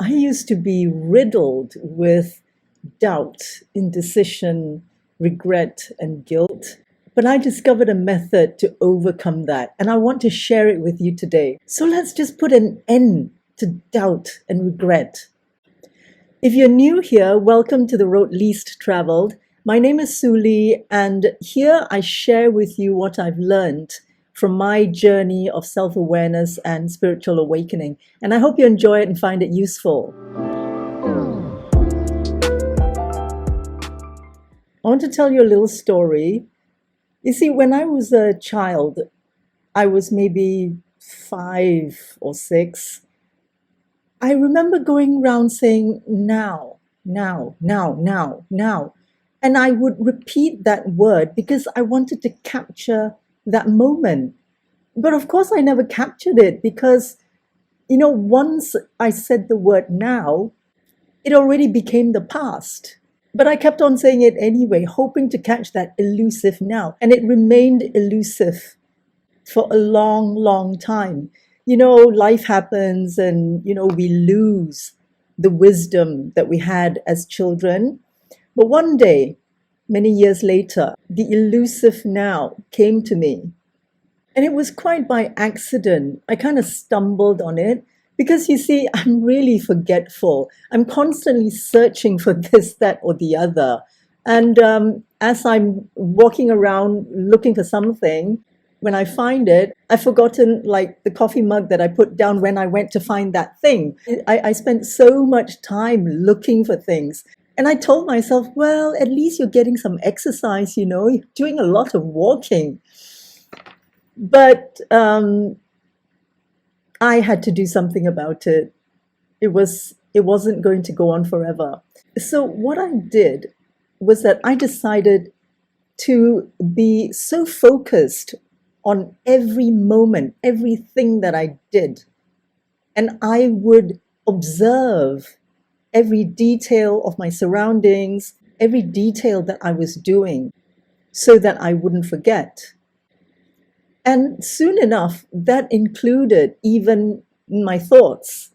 I used to be riddled with doubt, indecision, regret, and guilt. But I discovered a method to overcome that, and I want to share it with you today. So let's just put an end to doubt and regret. If you're new here, welcome to the road least traveled. My name is Suli, and here I share with you what I've learned from my journey of self-awareness and spiritual awakening. And I hope you enjoy it and find it useful. I want to tell you a little story. You see, when I was a child, I was maybe 5 or 6. I remember going around saying, now, now, now, now, now. And I would repeat that word because I wanted to capture that moment. But of course, I never captured it because, once I said the word now, it already became the past. But I kept on saying it anyway, hoping to catch that elusive now. And it remained elusive for a long, long time. Life happens and, we lose the wisdom that we had as children. But one day, many years later, the elusive now came to me. And it was quite by accident. I kind of stumbled on it because, you see, I'm really forgetful. I'm constantly searching for this, that, or the other. And as I'm walking around looking for something, when I find it, I've forgotten like the coffee mug that I put down when I went to find that thing. I spent so much time looking for things. And I told myself, well, at least you're getting some exercise, you're doing a lot of walking. But I had to do something about it. It wasn't going to go on forever. So what I did was that I decided to be so focused on every moment, everything that I did. And I would observe every detail of my surroundings, every detail that I was doing, so that I wouldn't forget. And soon enough, that included even my thoughts.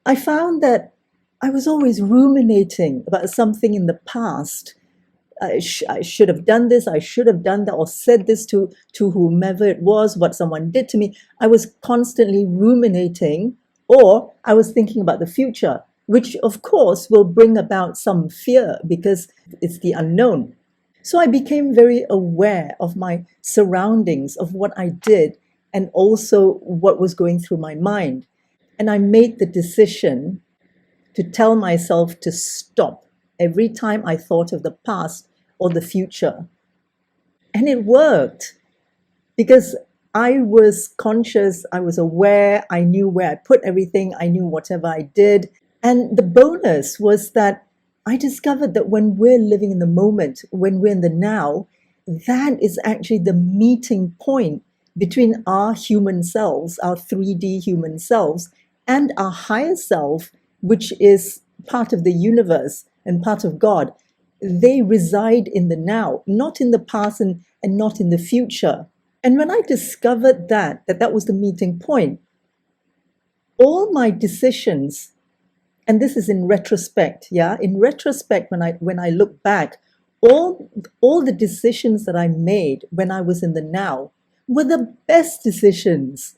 I found that I was always ruminating about something in the past. I should have done this, I should have done that, or said this to whomever it was, what someone did to me. I was constantly ruminating, or I was thinking about the future, which of course will bring about some fear because it's the unknown. So I became very aware of my surroundings, of what I did, and also what was going through my mind. And I made the decision to tell myself to stop every time I thought of the past or the future. And it worked because I was conscious, I was aware, I knew where I put everything, I knew whatever I did. And the bonus was that I discovered that when we're living in the moment, when we're in the now, that is actually the meeting point between our human selves, our 3D human selves, and our higher self, which is part of the universe and part of God. They reside in the now, not in the past and not in the future. And when I discovered that was the meeting point, all my decisions, and this is in retrospect, in retrospect, when I look back, all the decisions that I made when I was in the now were the best decisions.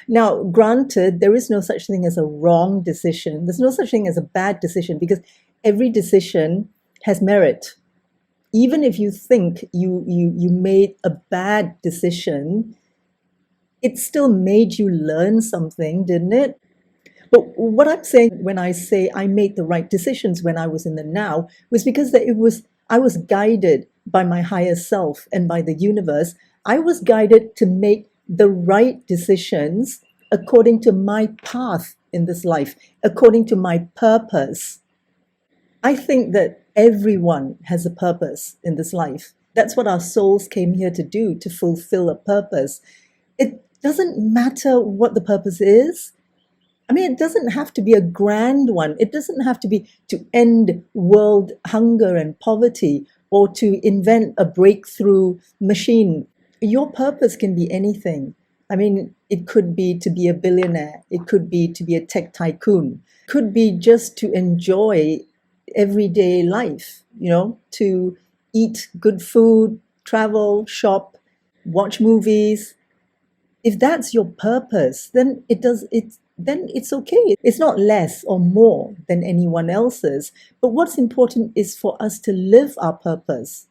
Now, granted, there is no such thing as a wrong decision. There's no such thing as a bad decision because every decision has merit. Even if you think you made a bad decision, it still made you learn something, didn't it? But what I'm saying when I say I made the right decisions when I was in the now was because I was guided by my higher self and by the universe. I was guided to make the right decisions according to my path in this life, according to my purpose. I think that everyone has a purpose in this life. That's what our souls came here to do, to fulfill a purpose. It doesn't matter what the purpose is. I mean, it doesn't have to be a grand one. It doesn't have to be to end world hunger and poverty or to invent a breakthrough machine. Your purpose can be anything. I mean, it could be to be a billionaire, it could be to be a tech tycoon, could be just to enjoy everyday life, to eat good food, travel, shop, watch movies. If that's your purpose, then it's okay. It's not less or more than anyone else's. But what's important is for us to live our purpose.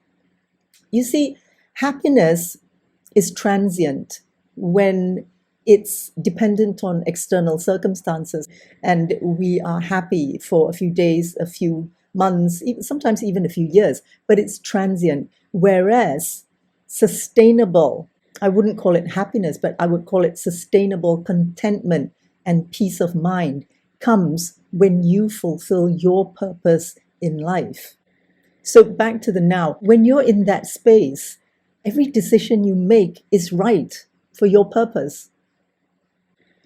You see, happiness is transient when it's dependent on external circumstances, and we are happy for a few days, a few months, sometimes even a few years, but it's transient. Whereas sustainable, I wouldn't call it happiness, but I would call it sustainable contentment and peace of mind comes when you fulfill your purpose in life. So back to the now. When you're in that space, every decision you make is right for your purpose.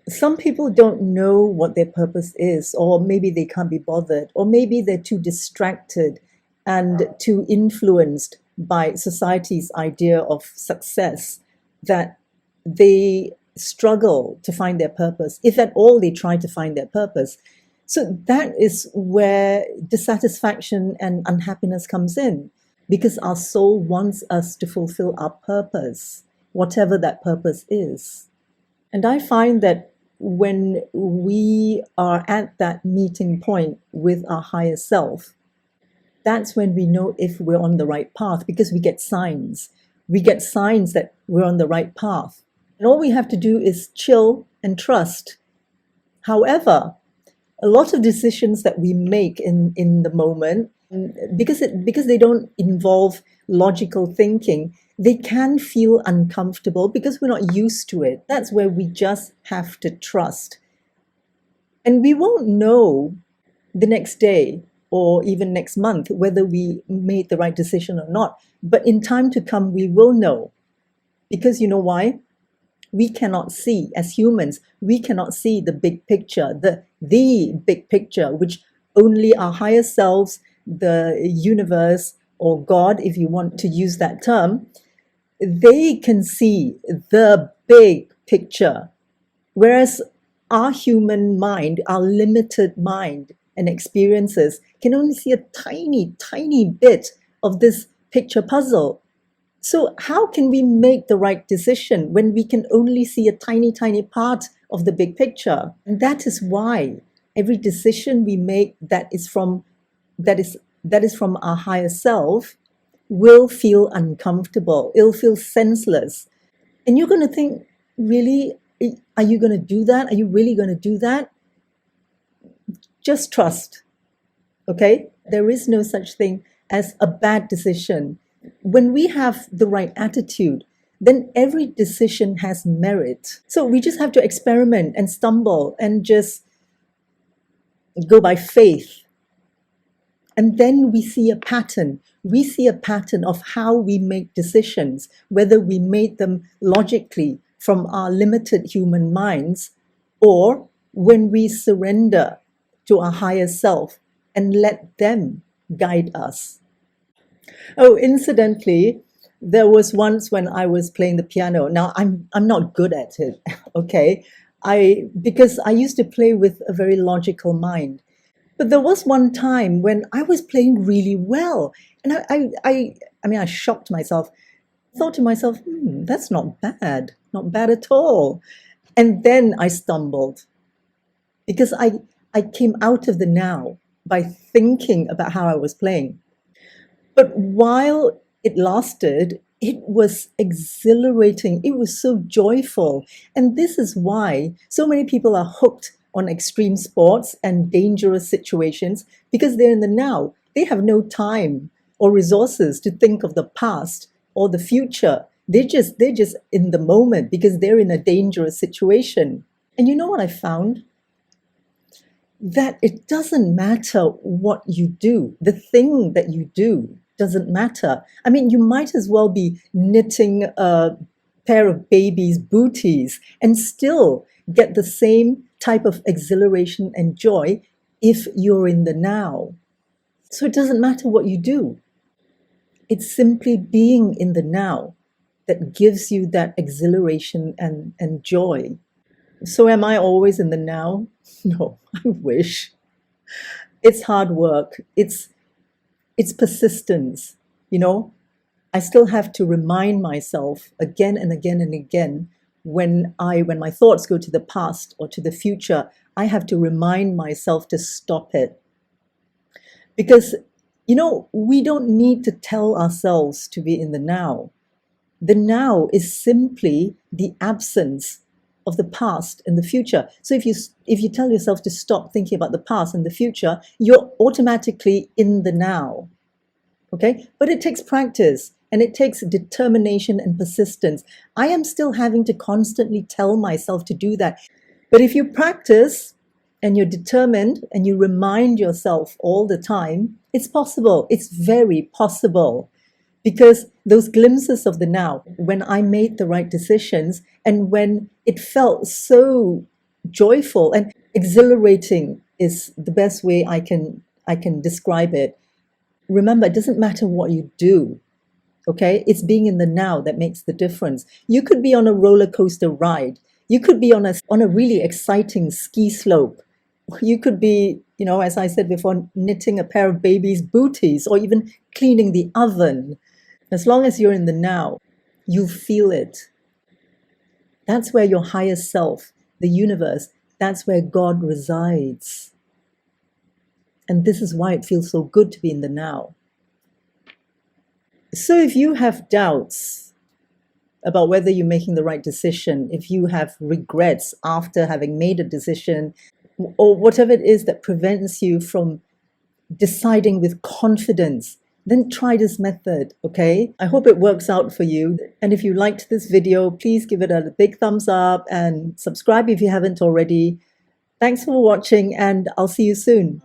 Some people don't know what their purpose is, or maybe they can't be bothered, or maybe they're too distracted and too influenced by society's idea of success that they struggle to find their purpose, if at all they try to find their purpose. So that is where dissatisfaction and unhappiness comes in, because our soul wants us to fulfill our purpose, whatever that purpose is. And I find that when we are at that meeting point with our higher self, that's when we know if we're on the right path, because we get signs. We get signs that we're on the right path. And all we have to do is chill and trust. However, a lot of decisions that we make in the moment, because they don't involve logical thinking, they can feel uncomfortable because we're not used to it. That's where we just have to trust. And we won't know the next day or even next month whether we made the right decision or not. But in time to come, we will know. Because you know why? We cannot see, as humans, we cannot see the big picture, the big picture, which only our higher selves, the universe, or God, if you want to use that term, they can see the big picture. Whereas our human mind, our limited mind and experiences can only see a tiny, tiny bit of this picture puzzle. So how can we make the right decision when we can only see a tiny, tiny part of the big picture? And that is why every decision we make that is from our higher self will feel uncomfortable. It'll feel senseless. And you're going to think, really, are you going to do that? Are you really going to do that? Just trust. Okay? There is no such thing as a bad decision. When we have the right attitude, then every decision has merit. So we just have to experiment and stumble and just go by faith. And then we see a pattern. We see a pattern of how we make decisions, whether we made them logically from our limited human minds, or when we surrender to our higher self and let them guide us. Oh, incidentally, there was once when I was playing the piano. Now I'm not good at it, okay? Because I used to play with a very logical mind. But there was one time when I was playing really well, and I shocked myself. Thought to myself, that's not bad at all. And then I stumbled because I came out of the now by thinking about how I was playing. But while it lasted, it was exhilarating. It was so joyful. And this is why so many people are hooked on extreme sports and dangerous situations, because they're in the now. They have no time or resources to think of the past or the future. They're just in the moment because they're in a dangerous situation. And you know what I found? That it doesn't matter what you do. The thing that you do doesn't matter. I mean, you might as well be knitting a pair of babies' booties and still get the same type of exhilaration and joy if you're in the now. So it doesn't matter what you do. It's simply being in the now. that gives you that exhilaration and joy. So am I always in the now? No, I wish. It's hard work. It's persistence, you know. I still have to remind myself again and again and again when my thoughts go to the past or to the future, I have to remind myself to stop it. Because, you know, we don't need to tell ourselves to be in the now. The now is simply the absence of the past and the future. So if you tell yourself to stop thinking about the past and the future, you're automatically in the now. Okay? But it takes practice and it takes determination and persistence. I am still having to constantly tell myself to do that. But if you practice and you're determined and you remind yourself all the time, it's possible. It's very possible. Because those glimpses of the now, when I made the right decisions and when it felt so joyful and exhilarating is the best way I can describe it. Remember, it doesn't matter what you do. Okay, it's being in the now that makes the difference. You could be on a roller coaster ride. You could be on a really exciting ski slope. You could be, you know, as I said before, knitting a pair of baby's booties or even cleaning the oven. As long as you're in the now, you feel it. That's where your higher self, the universe, that's where God resides. And this is why it feels so good to be in the now. So if you have doubts about whether you're making the right decision, if you have regrets after having made a decision, or whatever it is that prevents you from deciding with confidence, then try this method, okay? I hope it works out for you. And if you liked this video, please give it a big thumbs up and subscribe if you haven't already. Thanks for watching, and I'll see you soon.